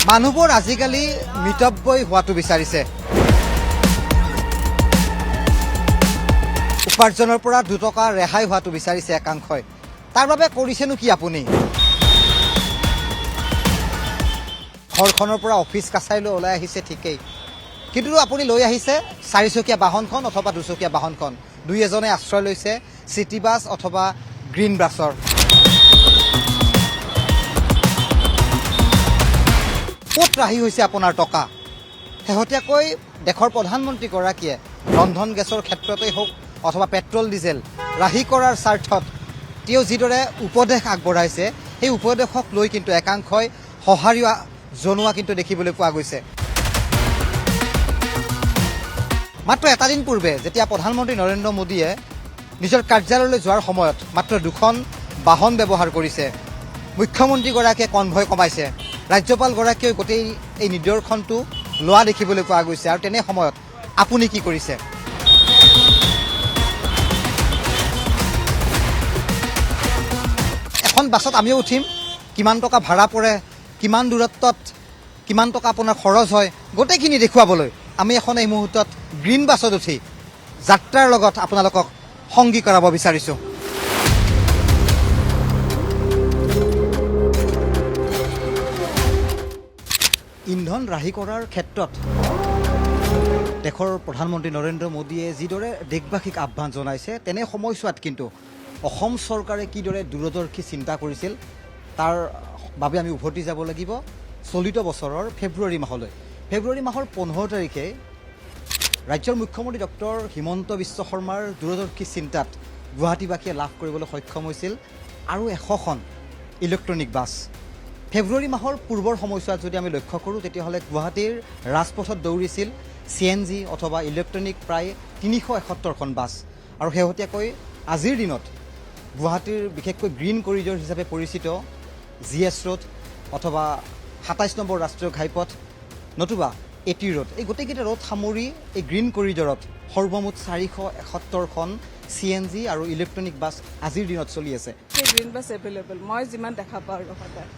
মানুহবোৰ আজিকালি মিতব্যয়ী হোৱাটো বিচাৰিছে। উপাৰ্জনৰ পৰা 2 টকা ৰেহাই হোৱাটো বিচাৰিছে একাংশই। তাৰ বাবে কৰিছেনো কি আপুনি? ঘৰখনৰ পৰা অফিচ কাছাৰীলৈ ওলাই আহিছে ঠিকেই, কিন্তু আপুনি লৈ আহিছে 4চকীয়া বাহনখন অথবা 2চকীয়া বাহনখন। দুই এজনে আশ্ৰয় লৈছে চিটি বাছ অথবা গ্ৰীণ বাছৰ। ক'ত ৰাহি হৈছে আপোনাৰ টকা? শেহতীয়াকৈ দেশৰ প্ৰধানমন্ত্ৰীগৰাকীয়ে ৰন্ধন গেছৰ ক্ষেত্ৰতেই হওক অথবা পেট্ৰল ডিজেল ৰাহি কৰাৰ স্বাৰ্থত তেওঁ যিদৰে উপদেশ আগবঢ়াইছে, সেই উপদেশক লৈ কিন্তু একাংশই সঁহাৰি জনোৱা কিন্তু দেখিবলৈ পোৱা গৈছে। মাত্ৰ এটা দিন পূৰ্বে যেতিয়া প্ৰধানমন্ত্ৰী নৰেন্দ্ৰ মোদীয়ে নিজৰ কাৰ্যালয়লৈ যোৱাৰ সময়ত মাত্ৰ 2খন বাহন ব্যৱহাৰ কৰিছে। মুখ্যমন্ত্ৰীগৰাকীয়ে কনভয় কমাইছে, ৰাজ্যপালগৰাকীয়ে গোটেই এই নিদৰ্শনটো লোৱা দেখিবলৈ পোৱা গৈছে। আৰু তেনে সময়ত আপুনি কি কৰিছে? এখন বাছত আমিও উঠিম, কিমান টকা ভাড়া পৰে, কিমান দূৰত্বত কিমান টকা আপোনাৰ খৰচ হয়, গোটেইখিনি দেখুৱাবলৈ আমি এখন এই মুহূৰ্তত গ্ৰীণ বাছত উঠি যাত্ৰাৰ লগত আপোনালোকক সংগী কৰাব বিচাৰিছোঁ। ইন্ধন ৰাহি কৰাৰ ক্ষেত্ৰত দেশৰ প্ৰধানমন্ত্ৰী নৰেন্দ্ৰ মোদীয়ে যিদৰে দেশবাসীক আহ্বান জনাইছে, তেনে সময়ছোৱাত কিন্তু অসম চৰকাৰে কিদৰে দূৰদৰ্শী চিন্তা কৰিছিল তাৰ বাবে আমি উভতি যাব লাগিব চলিত বছৰৰ ফেব্ৰুৱাৰী মাহলৈ। ফেব্ৰুৱাৰী মাহৰ 15 তাৰিখে ৰাজ্যৰ মুখ্যমন্ত্ৰী ডক্টৰ হিমন্ত বিশ্ব শৰ্মাৰ দূৰদৰ্শী চিন্তাত গুৱাহাটীবাসীয়ে লাভ কৰিবলৈ সক্ষম হৈছিল আৰু 100খন ইলেক্ট্ৰনিক বাছ। ফেব্ৰুৱাৰী মাহৰ পূৰ্বৰ সময়ছোৱাত যদি আমি লক্ষ্য কৰোঁ, তেতিয়াহ'লে গুৱাহাটীৰ ৰাজপথত দৌৰিছিল CNG অথবা ইলেক্ট্ৰনিক প্ৰায় 371খন বাছ। আৰু শেহতীয়াকৈ আজিৰ দিনত গুৱাহাটীৰ বিশেষকৈ গ্ৰীণ কৰিডৰ হিচাপে পৰিচিত GS ৰোড অথবা 27 নম্বৰ ৰাষ্ট্ৰীয় ঘাইপথ নতুবা AT ৰোড, এই গোটেইকেইটা ৰোড সামৰি এই গ্ৰীণ কৰিডৰত সৰ্বমুঠ 471খন CNG আৰু ইলেক্ট্ৰনিক বাছ আজিৰ দিনত চলি আছে। গ্ৰীণ বাছ এভেইলেবল, মই যিমান দেখা পাওঁ আৰু সদায়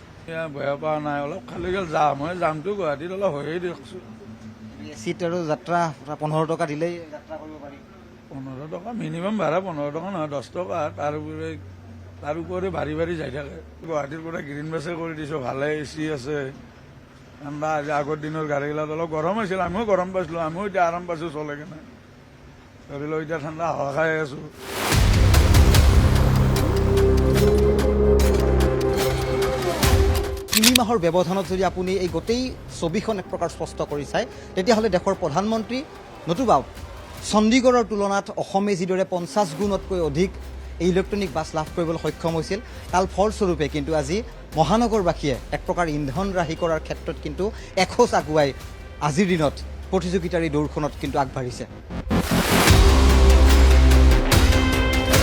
বেয়া পোৱা নাই, অলপ খালি গ'ল যাম হয়, যামটো গুৱাহাটীত অলপ হৈয়ে দিয়কচোন। চিট আৰু যাত্ৰা 15 টকা দিলেই যাত্ৰা কৰিব পাৰি। 15 টকা মিনিমাম ভাড়া, 15 টকা নহয় 10 টকা। তাৰ উপৰি বাঢ়ি বাঢ়ি যাই থাকে। গুৱাহাটীৰ পৰা গ্ৰীণ বাছে কৰি দিছোঁ, ভালে AC আছে, ঠাণ্ডা। আজি আগৰ দিনৰ গাড়ীগিলাত অলপ গৰম হৈছিল, আমিও গৰম পাইছিলোঁ, আমিও এতিয়া আৰাম পাইছোঁ চলে কেনে। ধৰি লওক এতিয়া ঠাণ্ডা হাৱা খাই আছোঁ। তিনি মাহৰ ব্যৱধানত যদি আপুনি এই গোটেই ছবিখন এক প্ৰকাৰ স্পষ্ট কৰি চায়, তেতিয়াহ'লে দেশৰ প্ৰধানমন্ত্ৰী নতুবা চণ্ডীগড়ৰ তুলনাত অসমে যিদৰে 50 গুণতকৈ অধিক এই ইলেক্ট্ৰনিক বাছ লাভ কৰিবলৈ সক্ষম হৈছিল, তাৰ ফলস্বৰূপে কিন্তু আজি মহানগৰবাসীয়ে এক প্ৰকাৰ ইন্ধন ৰাহি কৰাৰ ক্ষেত্ৰত কিন্তু এখোজ আগুৱাই আজিৰ দিনত প্ৰতিযোগিতাৰ এই দৌৰখনত কিন্তু আগবাঢ়িছে।